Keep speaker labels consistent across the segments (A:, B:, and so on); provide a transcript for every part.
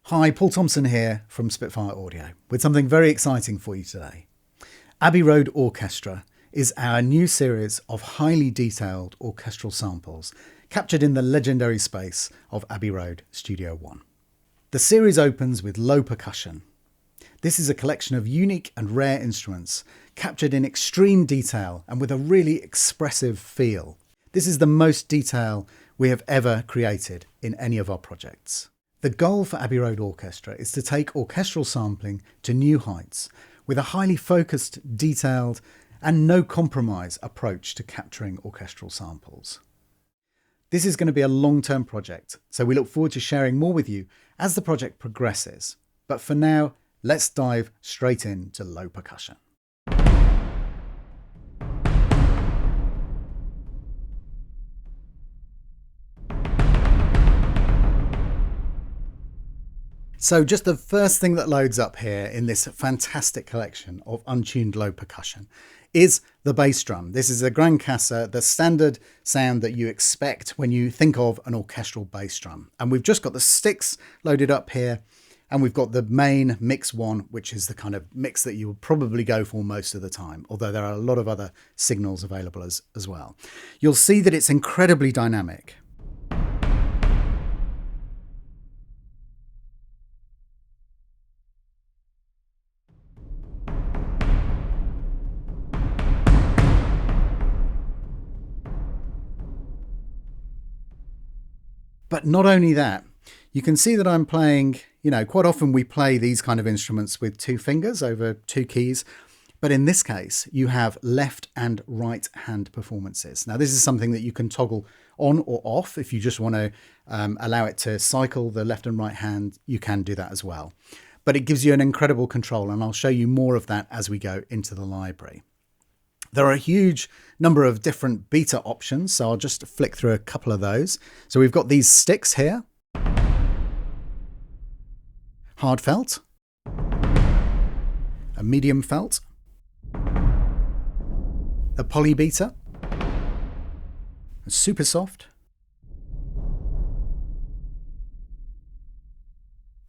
A: Hi, Paul Thompson here from Spitfire Audio with something very exciting for you today. Abbey Road Orchestra is our new series of highly detailed orchestral samples captured in the legendary space of Abbey Road Studio 1. The series opens with low percussion. This is a collection of unique and rare instruments captured in extreme detail and with a really expressive feel. This is the most detail we have ever created in any of our projects. The goal for Abbey Road Orchestra is to take orchestral sampling to new heights with a highly focused, detailed and no compromise approach to capturing orchestral samples. This is going to be a long-term project, so we look forward to sharing more with you as the project progresses. But for now, let's dive straight into low percussion. So just the first thing that loads up here in this fantastic collection of untuned low percussion is the bass drum. This is a Grand Cassa, the standard sound that you expect when you think of an orchestral bass drum. And we've just got the sticks loaded up here, and we've got the main mix one, which is the kind of mix that you will probably go for most of the time, although there are a lot of other signals available as well. You'll see that it's incredibly dynamic. But not only that, you can see that I'm playing, quite often we play these kind of instruments with two fingers over two keys. But in this case, you have left and right hand performances. Now, this is something that you can toggle on or off. If you just want to allow it to cycle the left and right hand, you can do that as well. But it gives you an incredible control, and I'll show you more of that as we go into the library. There are a huge number of different beta options, so I'll just flick through a couple of those. So we've got these sticks here. Hard felt. A medium felt. A poly beta. A super soft.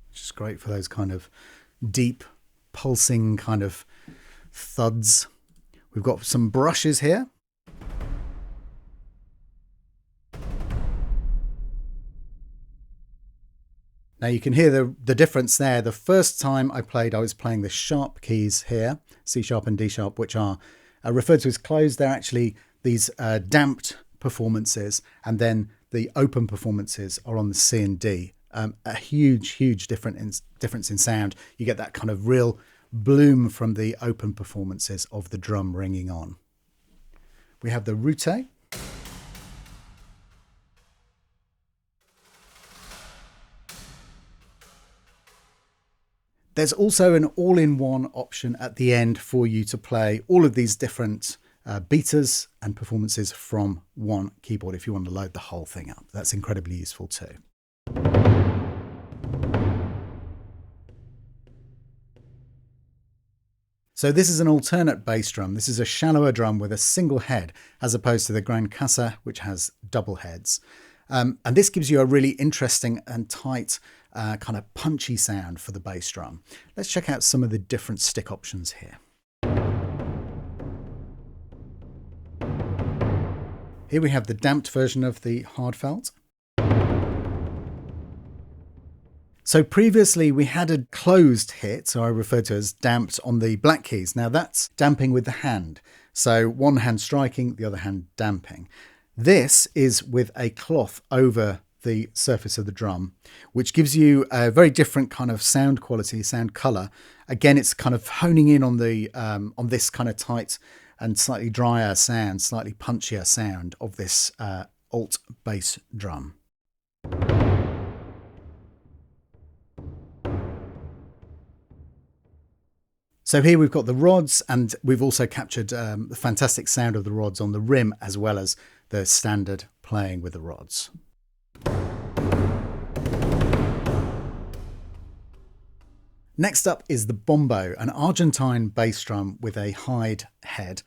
A: Which is great for those kind of deep, pulsing kind of thuds. We've got some brushes here. Now you can hear the difference there. The first time I played, I was playing the sharp keys here, C sharp and D sharp, which are referred to as closed. They're actually these damped performances, and then the open performances are on the C and D. A huge difference in sound. You get that kind of real bloom from the open performances of the drum ringing on. We have the route. There's also an all-in-one option at the end for you to play all of these different betas and performances from one keyboard if you want to load the whole thing up. That's incredibly useful too. So this is an alternate bass drum. This is a shallower drum with a single head, as opposed to the Grand Cassa, which has double heads. And this gives you a really interesting and tight, kind of punchy sound for the bass drum. Let's check out some of the different stick options here. Here we have the damped version of the hard felt. So previously we had a closed hit, so I referred to as damped on the black keys. Now that's damping with the hand. So one hand striking, the other hand damping. This is with a cloth over the surface of the drum, which gives you a very different kind of sound quality, sound color. Again, it's kind of honing in on the on this kind of tight and slightly drier sound, slightly punchier sound of this alt bass drum. So here we've got the rods, and we've also captured the fantastic sound of the rods on the rim, as well as the standard playing with the rods. Next up is the bombo, an Argentine bass drum with a hide head.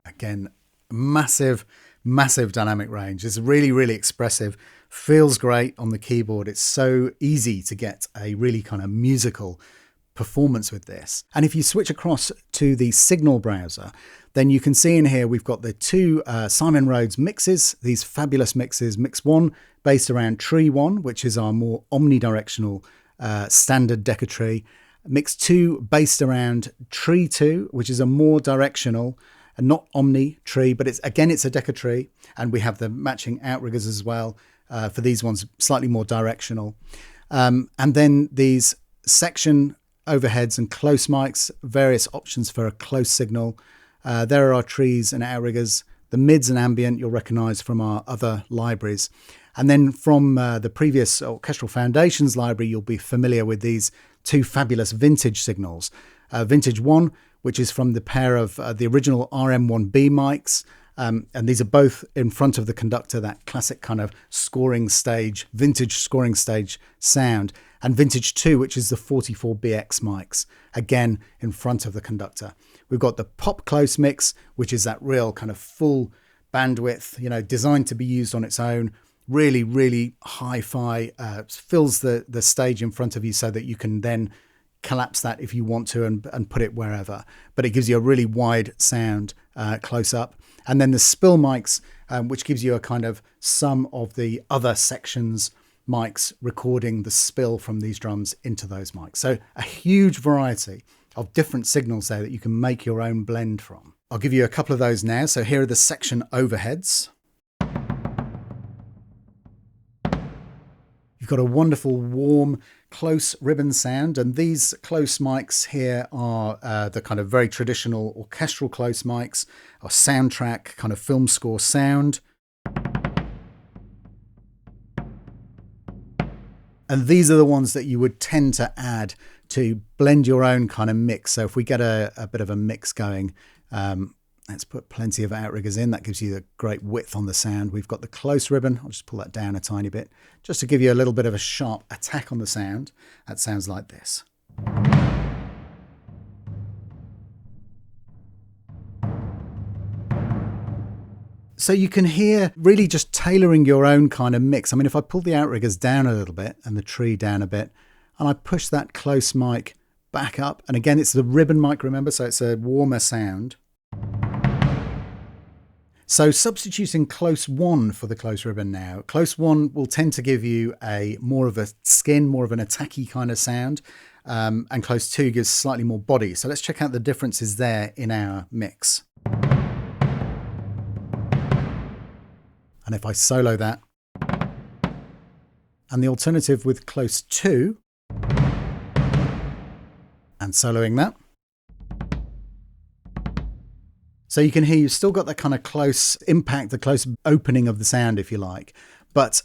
A: Again, massive, massive dynamic range. It's really, really expressive, feels great on the keyboard. It's so easy to get a really kind of musical performance with this. And if you switch across to the Signal browser, then you can see in here we've got the two Simon Rhodes mixes, these fabulous mixes. Mix 1 based around Tree 1, which is our more omnidirectional standard Decca tree. Mix 2 based around Tree 2, which is a more directional and not omni tree, but it's a Decca tree. And we have the matching outriggers as well for these ones, slightly more directional. And then these section overheads and close mics, various options for a close signal. There are our trees and outriggers. The mids and ambient you'll recognise from our other libraries. And then from the previous Orchestral Foundations library, you'll be familiar with these two fabulous vintage signals. Vintage 1, which is from the pair of the original RM1B mics. And these are both in front of the conductor, that classic kind of scoring stage, vintage scoring stage sound. And Vintage 2, which is the 44BX mics, again in front of the conductor. We've got the Pop Close mix, which is that real kind of full bandwidth, designed to be used on its own. Really, really hi-fi, fills the stage in front of you so that you can then collapse that if you want to and put it wherever. But it gives you a really wide sound close up. And then the Spill mics, which gives you a kind of sum of the other sections mics recording the spill from these drums into those mics. So a huge variety of different signals there that you can make your own blend from. I'll give you a couple of those now. So here are the section overheads. You've got a wonderful, warm, close ribbon sound. And these close mics here are the kind of very traditional orchestral close mics, or soundtrack kind of film score sound. And these are the ones that you would tend to add to blend your own kind of mix. So if we get a bit of a mix going, let's put plenty of outriggers in. That gives you the great width on the sound. We've got the close ribbon. I'll just pull that down a tiny bit, just to give you a little bit of a sharp attack on the sound. That sounds like this. So you can hear really just tailoring your own kind of mix. I mean, if I pull the outriggers down a little bit and the tree down a bit, and I push that close mic back up, and again, it's the ribbon mic, remember, so it's a warmer sound. So substituting close 1 for the close ribbon now. Close 1 will tend to give you a more of a skin, more of an attacky kind of sound. And close 2 gives slightly more body. So let's check out the differences there in our mix. And if I solo that, and the alternative with close 2, and soloing that. So you can hear you've still got that kind of close impact, the close opening of the sound, if you like, but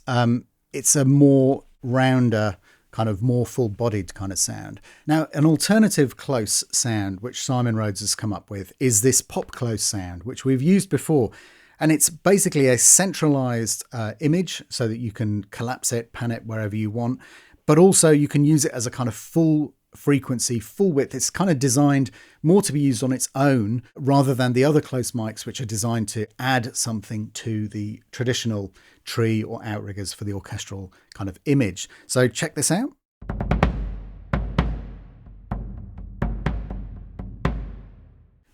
A: it's a more rounder, kind of more full-bodied kind of sound. Now, an alternative close sound, which Simon Rhodes has come up with, is this pop close sound, which we've used before. And it's basically a centralized image so that you can collapse it, pan it wherever you want. But also you can use it as a kind of full frequency, full width. It's kind of designed more to be used on its own rather than the other close mics, which are designed to add something to the traditional tree or outriggers for the orchestral kind of image. So check this out.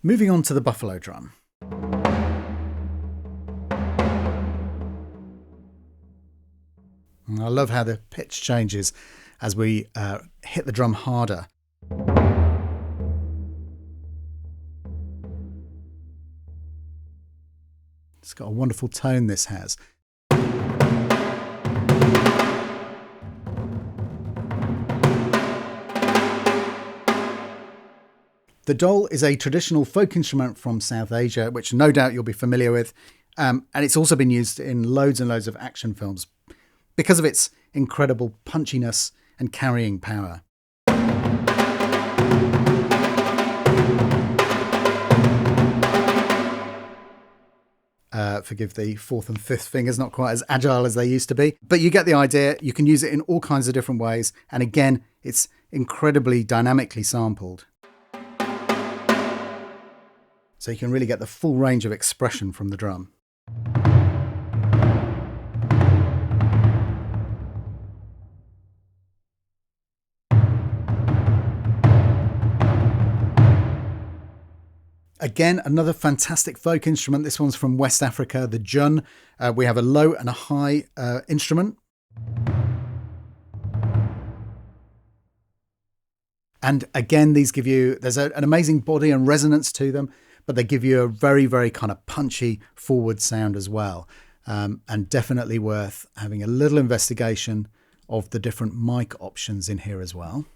A: Moving on to the buffalo drum. I love how the pitch changes as we hit the drum harder. It's got a wonderful tone, this has. The dhol is a traditional folk instrument from South Asia, which no doubt you'll be familiar with. And it's also been used in loads and loads of action films because of its incredible punchiness and carrying power. Forgive the fourth and fifth fingers, not quite as agile as they used to be. But you get the idea. You can use it in all kinds of different ways. And again, it's incredibly dynamically sampled. So you can really get the full range of expression from the drum. Again, another fantastic folk instrument. This one's from West Africa, the djun. We have a low and a high instrument. And again, these give you, there's an amazing body and resonance to them, but they give you a very, very kind of punchy forward sound as well. And definitely worth having a little investigation of the different mic options in here as well.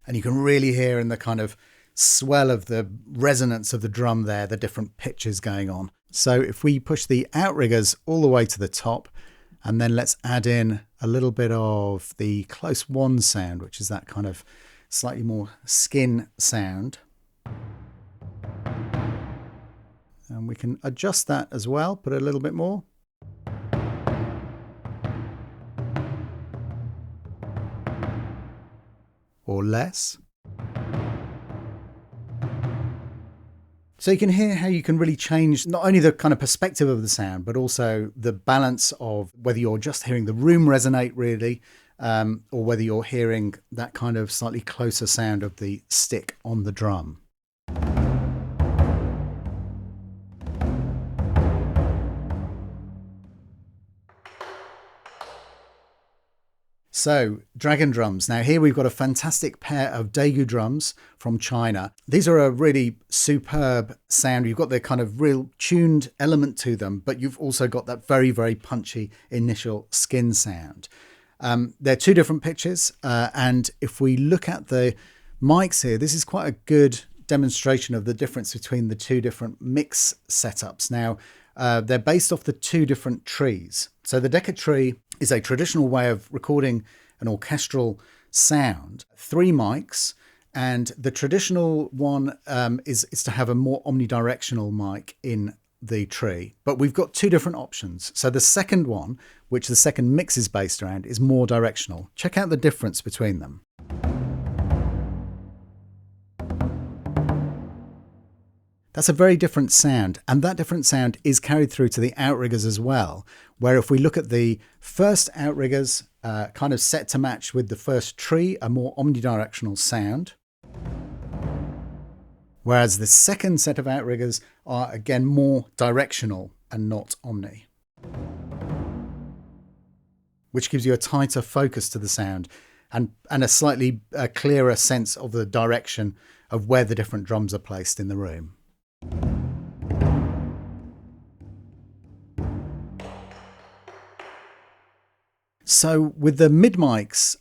A: And you can really hear in the kind of swell of the resonance of the drum there, the different pitches going on. So if we push the outriggers all the way to the top, and then let's add in a little bit of the close one sound, which is that kind of slightly more skin sound. And we can adjust that as well, put a little bit more. Or less. So you can hear how you can really change not only the kind of perspective of the sound, but also the balance of whether you're just hearing the room resonate really, or whether you're hearing that kind of slightly closer sound of the stick on the drum. So, dragon drums. Now here we've got a fantastic pair of Daegu drums from China. These are a really superb sound. You've got the kind of real tuned element to them, but you've also got that very, very punchy initial skin sound. They're two different pitches, and if we look at the mics here, this is quite a good demonstration of the difference between the two different mix setups. Now, they're based off the two different trees. So the Decca tree is a traditional way of recording an orchestral sound. 3 mics, and the traditional one is to have a more omnidirectional mic in the tree. But we've got 2 different options. So the second one, which the second mix is based around, is more directional. Check out the difference between them. That's a very different sound, and that different sound is carried through to the outriggers as well, where if we look at the first outriggers kind of set to match with the first tree, a more omnidirectional sound, whereas the second set of outriggers are again more directional and not omni, which gives you a tighter focus to the sound and a slightly clearer sense of the direction of where the different drums are placed in the room. So with the mid mics,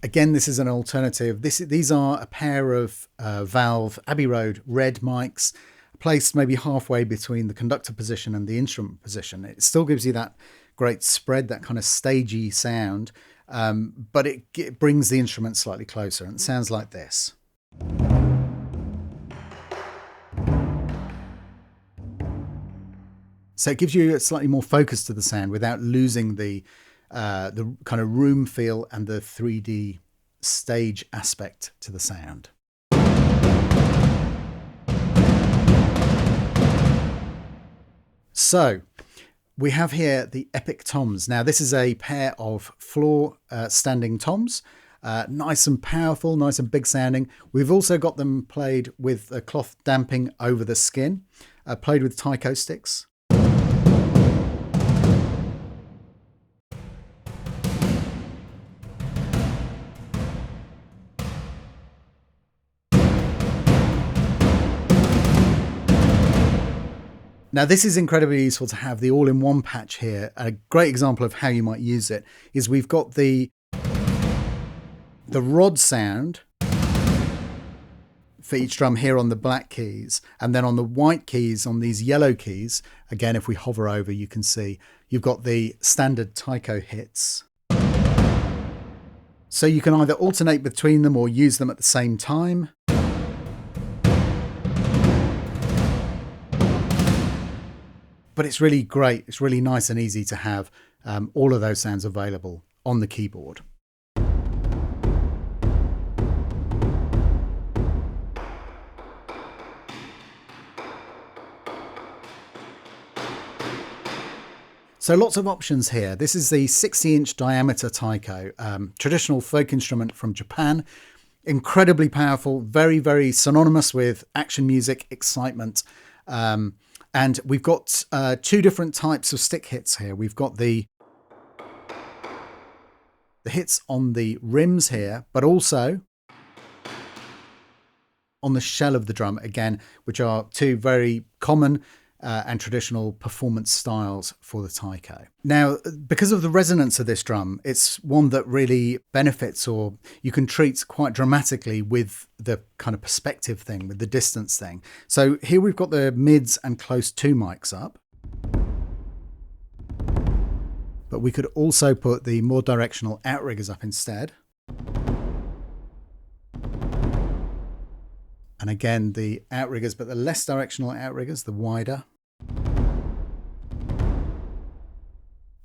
A: again, this is an alternative. These are a pair of valve Abbey Road red mics placed maybe halfway between the conductor position and the instrument position. It still gives you that great spread, that kind of stagey sound, but it brings the instrument slightly closer, and it sounds like this. So it gives you a slightly more focus to the sound without losing the kind of room feel and the 3D stage aspect to the sound. So we have here the Epic Toms. Now this is a pair of floor standing toms, nice and powerful, nice and big sounding. We've also got them played with a cloth damping over the skin, played with taiko sticks. Now this is incredibly useful to have the all-in-one patch here. A great example of how you might use it is we've got the rod sound for each drum here on the black keys, and then on the white keys, on these yellow keys, again if we hover over you can see you've got the standard taiko hits. So you can either alternate between them or use them at the same time. But it's really great, it's really nice and easy to have all of those sounds available on the keyboard. So lots of options here. This is the 60-inch diameter taiko, traditional folk instrument from Japan. Incredibly powerful, very, very synonymous with action music, excitement. And we've got two different types of stick hits here. We've got the hits on the rims here, but also on the shell of the drum again, which are two very common and traditional performance styles for the taiko. Now, because of the resonance of this drum, it's one that really benefits, or you can treat quite dramatically with the kind of perspective thing, with the distance thing. So here we've got the mids and close to mics up. But we could also put the more directional outriggers up instead. And again, the outriggers, but the less directional outriggers, the wider.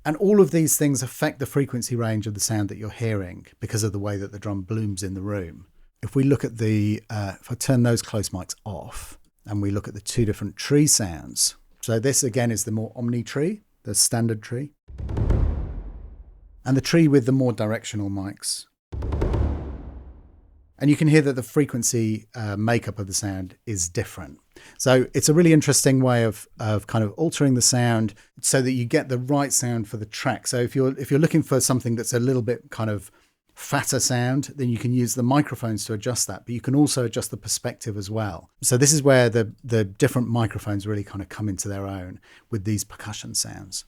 A: And all of these things affect the frequency range of the sound that you're hearing because of the way that the drum blooms in the room. If we look at the, if I turn those close mics off and we look at the two different tree sounds. So this again is the more omni tree, the standard tree. And the tree with the more directional mics. And you can hear that the frequency makeup of the sound is different. So it's a really interesting way of kind of altering the sound so that you get the right sound for the track. So if you're looking for something that's a little bit kind of fatter sound, then you can use the microphones to adjust that, but you can also adjust the perspective as well. So this is where the different microphones really kind of come into their own with these percussion sounds.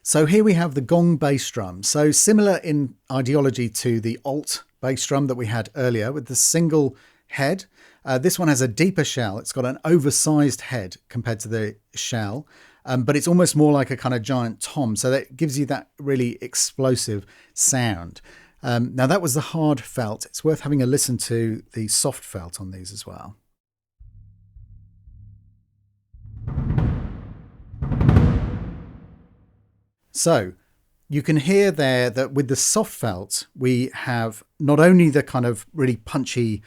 A: So here we have the gong bass drum. So similar in ideology to the alt bass drum that we had earlier with the single head. This one has a deeper shell. It's got an oversized head compared to the shell, but it's almost more like a kind of giant tom. So that gives you that really explosive sound. Now that was the hard felt. It's worth having a listen to the soft felt on these as well. So you can hear there that with the soft felt, we have not only the kind of really punchy,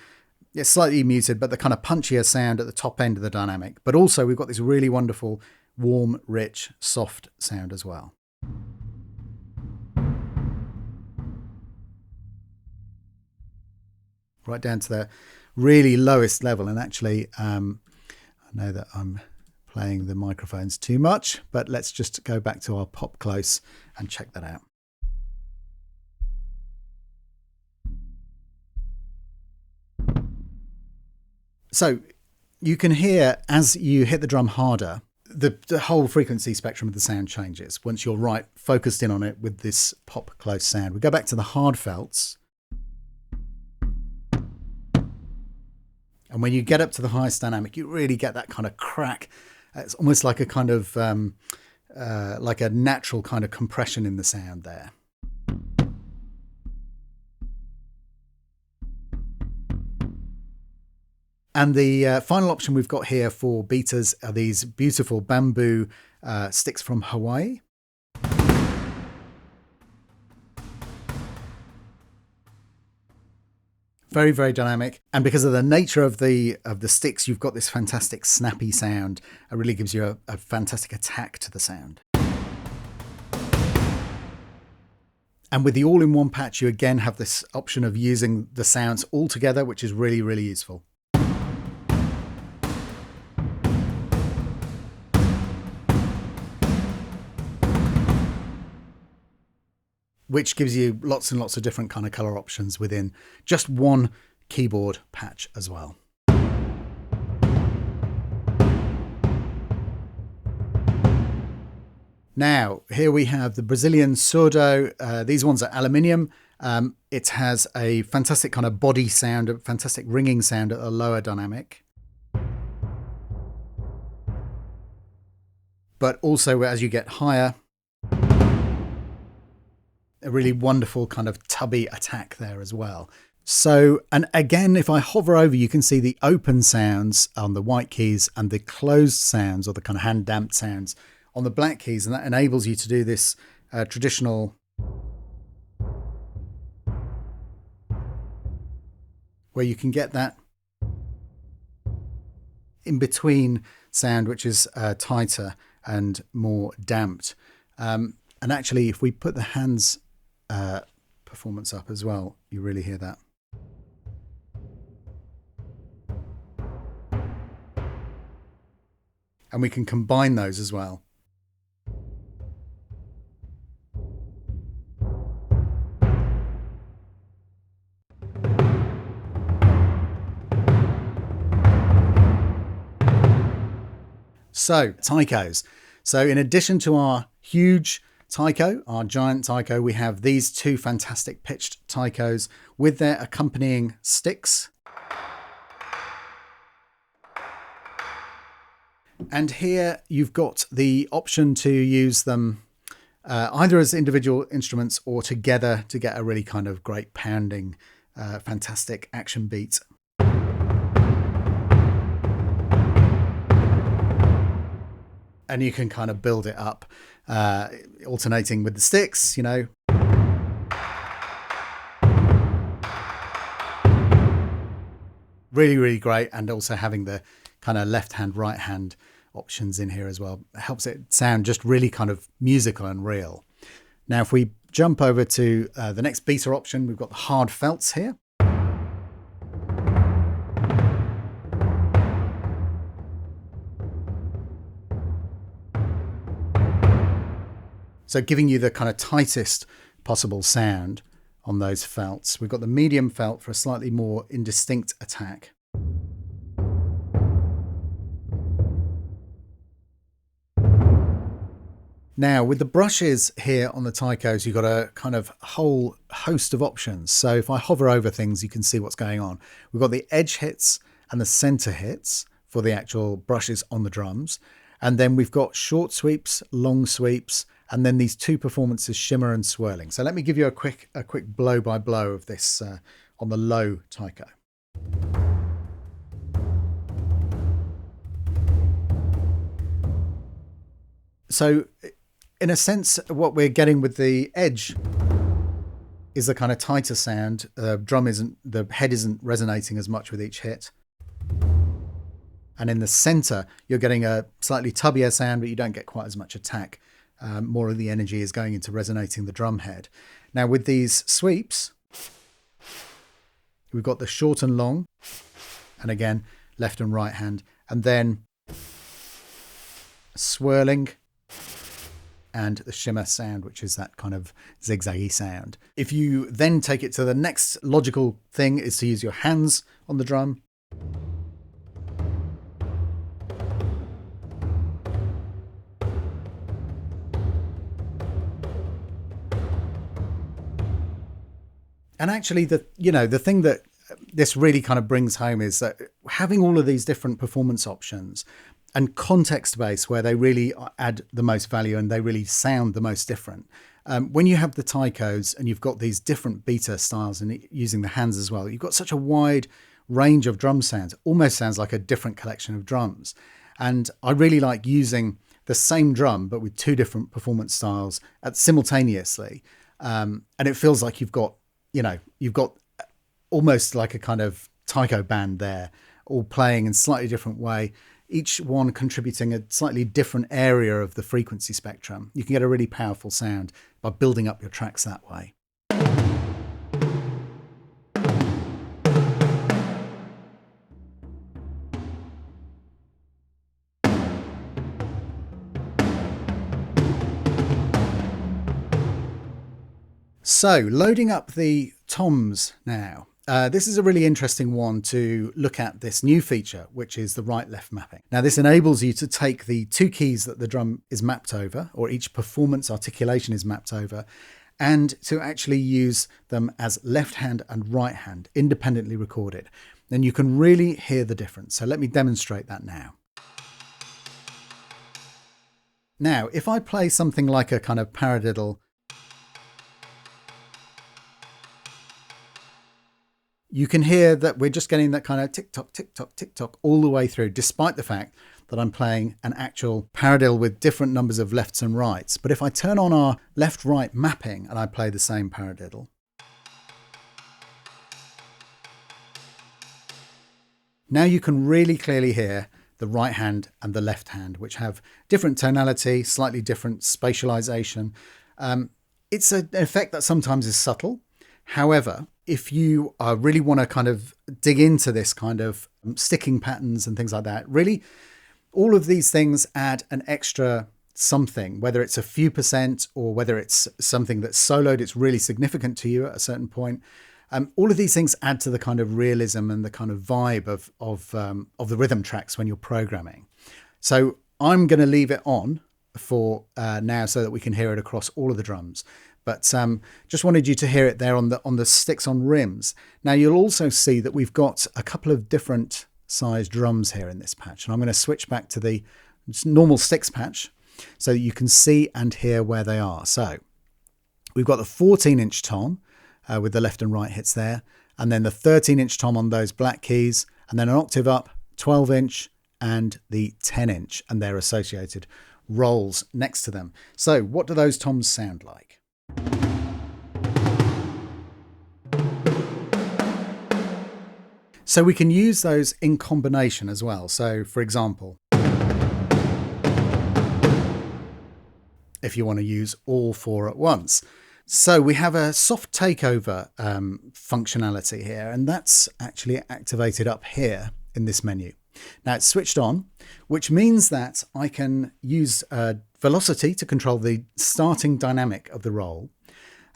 A: it's slightly muted, but the kind of punchier sound at the top end of the dynamic, but also we've got this really wonderful, warm, rich, soft sound as well. Right down to the really lowest level. And actually, I know that I'm playing the microphones too much, but let's just go back to our pop close and check that out. So you can hear as you hit the drum harder, the whole frequency spectrum of the sound changes once you're right focused in on it with this pop close sound. We go back to the hard felts. And when you get up to the highest dynamic, you really get that kind of crack. It's almost like a kind of, like a natural kind of compression in the sound there. And the final option we've got here for beaters are these beautiful bamboo sticks from Hawaii. Very, very dynamic. And because of the nature of the sticks, you've got this fantastic snappy sound. It really gives you a fantastic attack to the sound. And with the all-in-one patch, you again have this option of using the sounds all together, which is really, really useful. Which gives you lots and lots of different kind of color options within just one keyboard patch as well. Now, here we have the Brazilian surdo. These ones are aluminium. It has a fantastic kind of body sound, a fantastic ringing sound at a lower dynamic. But also as you get higher, a really wonderful kind of tubby attack there as well. So, and again, if I hover over, you can see the open sounds on the white keys and the closed sounds or the kind of hand damped sounds on the black keys. And that enables you to do this traditional where you can get that in between sound, which is tighter and more damped. And actually, if we put the hands performance up as well, you really hear that. And we can combine those as well. So, taikos. So in addition to our huge taiko, our giant taiko, we have these two fantastic pitched taikos with their accompanying sticks. And here you've got the option to use them either as individual instruments or together to get a really kind of great pounding, fantastic action beat. And you can kind of build it up, alternating with the sticks, you know. Really, really great. And also having the kind of left hand, right hand options in here as well helps it sound just really kind of musical and real. Now, if we jump over to the next beta option, we've got the hard felts here. So giving you the kind of tightest possible sound on those felts. We've got the medium felt for a slightly more indistinct attack. Now, with the brushes here on the taikos, you've got a kind of whole host of options. So if I hover over things, you can see what's going on. We've got the edge hits and the center hits for the actual brushes on the drums. And then we've got short sweeps, long sweeps, and then these two performances, shimmer and swirling. So let me give you a quick blow by blow of this on the low taiko. So in a sense, what we're getting with the edge is the kind of tighter sound. The head isn't resonating as much with each hit. And in the center, you're getting a slightly tubbier sound, but you don't get quite as much attack. More of the energy is going into resonating the drum head. Now with these sweeps, we've got the short and long, and again, left and right hand, and then swirling and the shimmer sound, which is that kind of zigzaggy sound. If you then take it to the next logical thing is to use your hands on the drum. And actually, the thing that this really kind of brings home is that having all of these different performance options and context-based, where they really add the most value and they really sound the most different. When you have the taikos and you've got these different beta styles and using the hands as well, you've got such a wide range of drum sounds. It almost sounds like a different collection of drums. And I really like using the same drum, but with two different performance styles simultaneously. And it feels like you've got almost like a kind of taiko band there, all playing in a slightly different way, each one contributing a slightly different area of the frequency spectrum. You can get a really powerful sound by building up your tracks that way. So, loading up the toms now. This is a really interesting one to look at this new feature, which is the right-left mapping. Now, this enables you to take the two keys that the drum is mapped over, or each performance articulation is mapped over, and to actually use them as left hand and right hand, independently recorded. Then you can really hear the difference. So let me demonstrate that now. Now, if I play something like a kind of paradiddle, you can hear that we're just getting that kind of tick-tock, tick-tock, tick-tock all the way through, despite the fact that I'm playing an actual paradiddle with different numbers of lefts and rights. But if I turn on our left-right mapping and I play the same paradiddle, Now you can really clearly hear the right hand and the left hand, which have different tonality, slightly different spatialization. It's an effect that sometimes is subtle. However, if you really want to kind of dig into this kind of sticking patterns and things like that, really all of these things add an extra something, whether it's a few percent or whether it's something that's soloed, it's really significant to you at a certain point. All of these things add to the kind of realism and the kind of vibe of the rhythm tracks when you're programming. So I'm going to leave it on for now so that we can hear it across all of the drums. But just wanted you to hear it there on the sticks on rims. Now you'll also see that we've got a couple of different size drums here in this patch. And I'm going to switch back to the normal sticks patch so that you can see and hear where they are. So we've got the 14-inch tom, with the left and right hits there, and then the 13-inch tom on those black keys, and then an octave up, 12-inch, and the 10-inch, and their associated rolls next to them. So what do those toms sound like? So we can use those in combination as well. So for example, if you want to use all four at once. So we have a soft takeover functionality here, and that's actually activated up here in this menu. Now it's switched on, which means that I can use velocity to control the starting dynamic of the roll.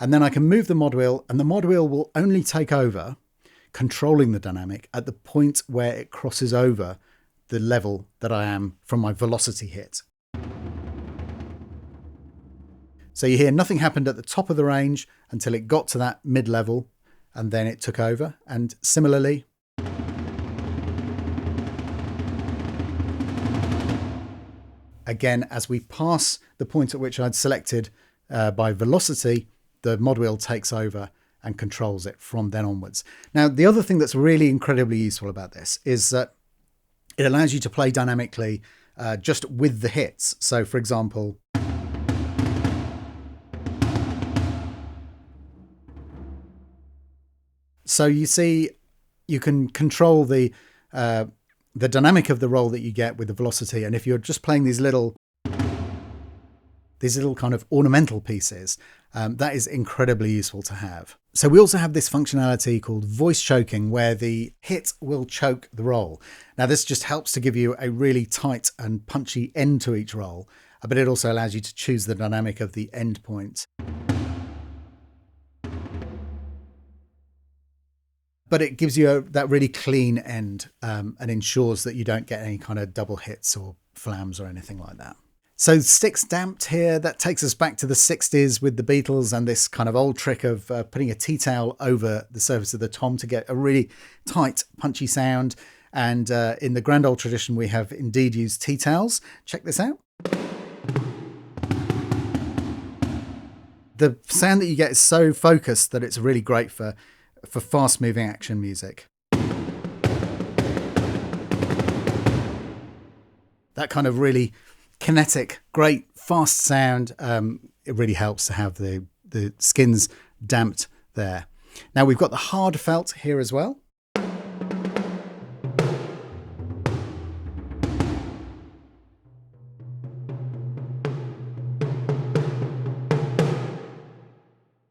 A: And then I can move the mod wheel, and the mod wheel will only take over controlling the dynamic at the point where it crosses over the level that I am from my velocity hit. So you hear nothing happened at the top of the range until it got to that mid-level, and then it took over. And similarly, again, as we pass the point at which I'd selected by velocity, the mod wheel takes over and controls it from then onwards. Now, the other thing that's really incredibly useful about this is that it allows you to play dynamically just with the hits. So, for example, so you see, you can control the dynamic of the roll that you get with the velocity. And if you're just playing these little kind of ornamental pieces, that is incredibly useful to have. So we also have this functionality called voice choking, where the hit will choke the roll. Now this just helps to give you a really tight and punchy end to each roll, but it also allows you to choose the dynamic of the end point. But it gives you that really clean end and ensures that you don't get any kind of double hits or flams or anything like that. So sticks damped here, that takes us back to the 60s with the Beatles and this kind of old trick of putting a tea towel over the surface of the tom to get a really tight, punchy sound. And in the grand old tradition, we have indeed used tea towels. Check this out. The sound that you get is so focused that it's really great for fast moving action music. That kind of really kinetic, great, fast sound, it really helps to have the skins damped there. Now we've got the hard felt here as well.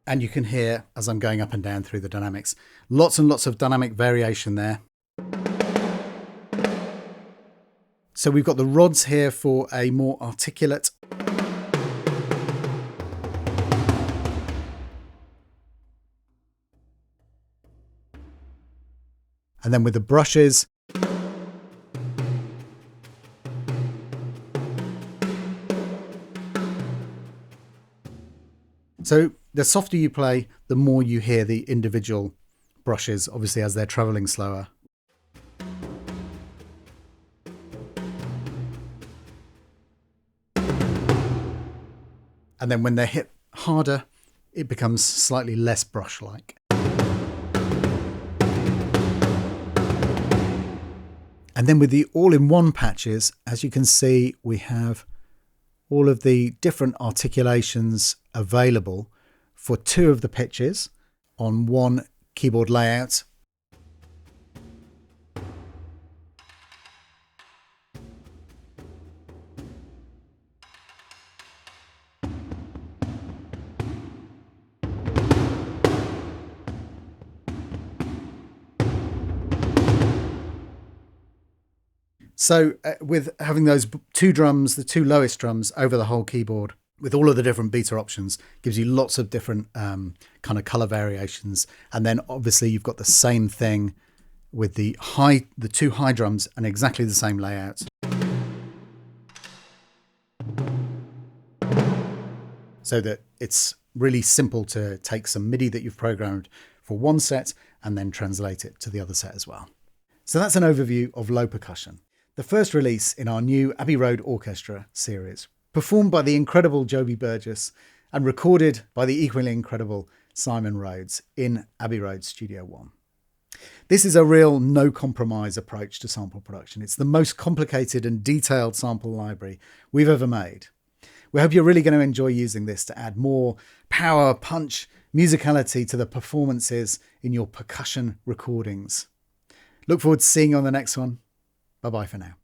A: And you can hear, as I'm going up and down through the dynamics, lots and lots of dynamic variation there. So we've got the rods here for a more articulate and then with the brushes, so the softer you play, the more you hear the individual brushes, obviously as they're traveling slower. And then when they're hit harder, it becomes slightly less brush-like. And then with the all-in-one patches, as you can see, we have all of the different articulations available for two of the pitches on one keyboard layout. So with having those two drums, the two lowest drums over the whole keyboard, with all of the different beta options, gives you lots of different kind of color variations. And then obviously you've got the same thing with the two high drums and exactly the same layout. So that it's really simple to take some MIDI that you've programmed for one set and then translate it to the other set as well. So that's an overview of low percussion, the first release in our new Abbey Road Orchestra series, performed by the incredible Joby Burgess and recorded by the equally incredible Simon Rhodes in Abbey Road Studio 1. This is a real no-compromise approach to sample production. It's the most complicated and detailed sample library we've ever made. We hope you're really going to enjoy using this to add more power, punch, musicality to the performances in your percussion recordings. Look forward to seeing you on the next one. Bye-bye for now.